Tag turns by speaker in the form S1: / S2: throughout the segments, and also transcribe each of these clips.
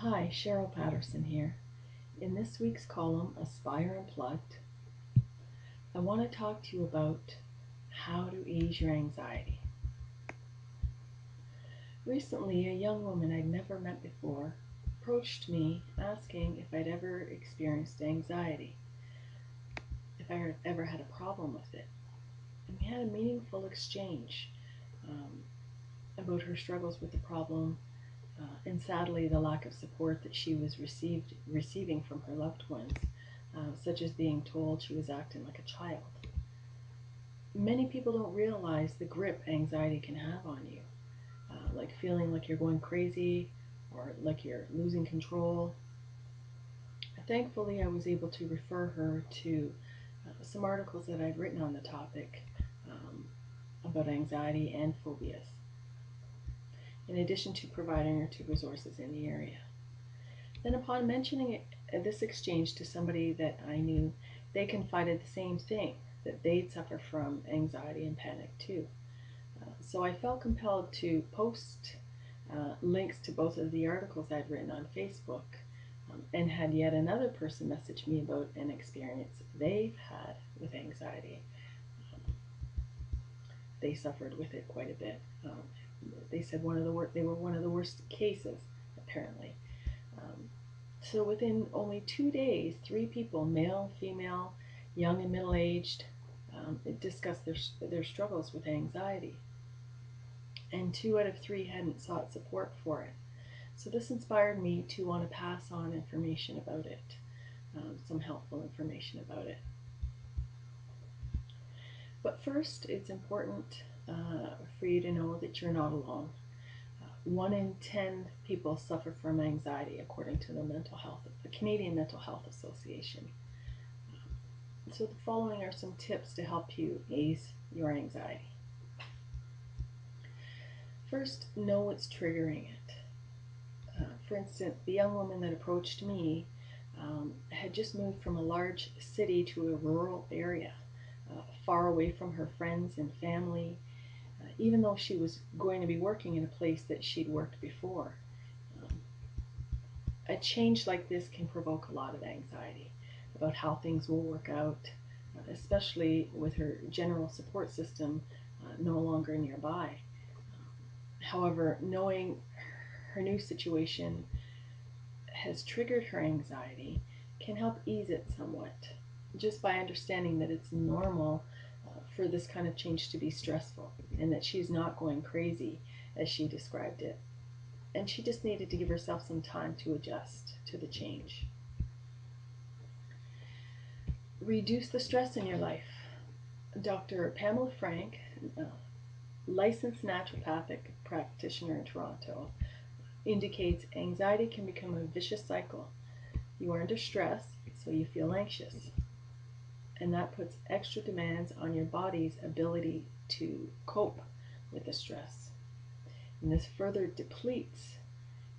S1: Hi, Cheryl Patterson here. In this week's column, Aspire Unplugged, I want to talk to you about how to ease your anxiety. Recently, a young woman I'd never met before approached me asking if I'd ever experienced anxiety, if I had ever had a problem with it. And we had a meaningful exchange um, about her struggles with the problem, and sadly the lack of support that she was receiving from her loved ones, such as being told she was acting like a child. Many people don't realize the grip anxiety can have on you, like feeling like you're going crazy or like you're losing control. Thankfully, I was able to refer her to some articles that I'd written on the topic about anxiety and phobias, in addition to providing her two resources in the area. Then, upon mentioning this exchange to somebody that I knew, they confided the same thing, that they'd suffer from anxiety and panic too. So I felt compelled to post links to both of the articles I'd written on Facebook, and had yet another person message me about an experience they've had with anxiety. They suffered with it quite a bit. They said they were one of the worst cases, apparently. So within only 2 days, 3 people, male, female, young and middle-aged, discussed their struggles with anxiety. And 2 out of 3 hadn't sought support for it. So this inspired me to want to pass on information about it, some helpful information about it. But first, it's important for you to know that you're not alone. 1 in 10 people suffer from anxiety, according to the Canadian Mental Health Association. So the following are some tips to help you ease your anxiety. First, know what's triggering it. For instance, the young woman that approached me had just moved from a large city to a rural area, far away from her friends and family, even though she was going to be working in a place that she'd worked before. A change like this can provoke a lot of anxiety about how things will work out, especially with her general support system no longer nearby. However, knowing her new situation has triggered her anxiety can help ease it somewhat, just by understanding that it's normal for this kind of change to be stressful, and that she's not going crazy as she described it. And she just needed to give herself some time to adjust to the change. Reduce the stress in your life. Dr. Pamela Frank, licensed naturopathic practitioner in Toronto, indicates anxiety can become a vicious cycle. You are under stress, so you feel anxious, and that puts extra demands on your body's ability to cope with the stress. And this further depletes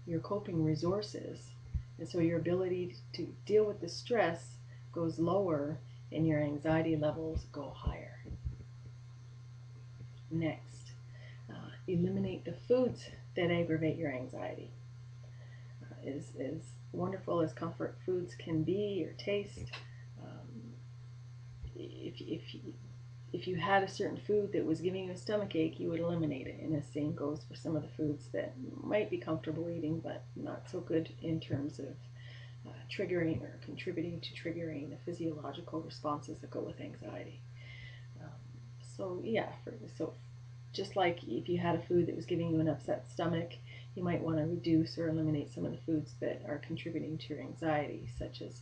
S1: your coping resources, and so your ability to deal with the stress goes lower and your anxiety levels go higher. Next, eliminate the foods that aggravate your anxiety. As wonderful as comfort foods can be or taste, if you had a certain food that was giving you a stomach ache, you would eliminate it. And the same goes for some of the foods that might be comfortable eating, but not so good in terms of triggering or contributing to triggering the physiological responses that go with anxiety. So just like if you had a food that was giving you an upset stomach, you might want to reduce or eliminate some of the foods that are contributing to your anxiety, such as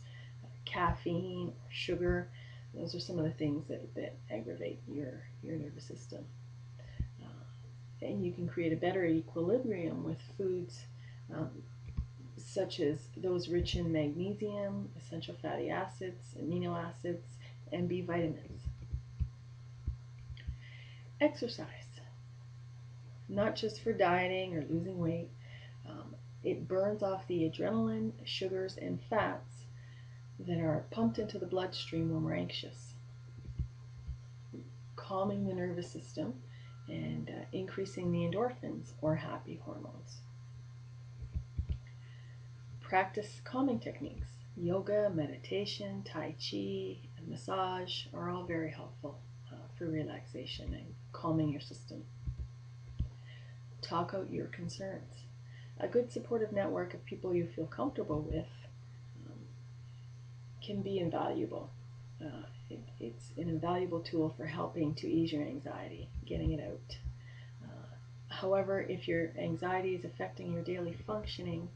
S1: caffeine or sugar. Those are some of the things that aggravate your nervous system. And you can create a better equilibrium with foods such as those rich in magnesium, essential fatty acids, amino acids, and B vitamins. Exercise, not just for dieting or losing weight. It burns off the adrenaline, sugars, and fats that are pumped into the bloodstream when we're anxious, calming the nervous system and increasing the endorphins or happy hormones. Practice calming techniques. Yoga, meditation, Tai Chi, and massage are all very helpful for relaxation and calming your system. Talk out your concerns. A good supportive network of people you feel comfortable with um, can be invaluable. It's an invaluable tool for helping to ease your anxiety, getting it out. However, if your anxiety is affecting your daily functioning,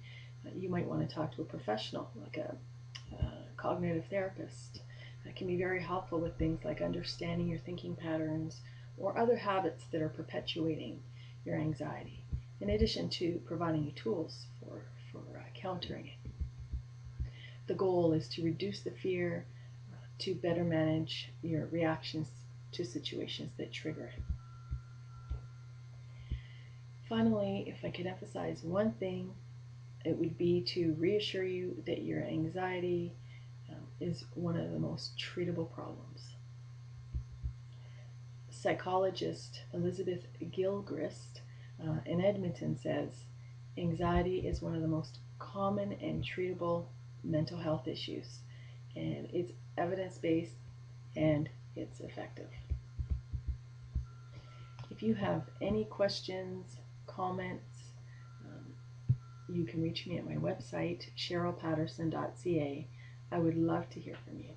S1: you might want to talk to a professional, like a cognitive therapist. That can be very helpful with things like understanding your thinking patterns or other habits that are perpetuating your anxiety, in addition to providing you tools for countering it. The goal is to reduce the fear, to better manage your reactions to situations that trigger it. Finally, if I could emphasize one thing, it would be to reassure you that your anxiety is one of the most treatable problems. Psychologist Elizabeth Gilchrist in Edmonton says anxiety is one of the most common and treatable mental health issues, and it's evidence-based and it's effective. If you have any questions, comments, you can reach me at my website, cherylpatterson.ca. I would love to hear from you.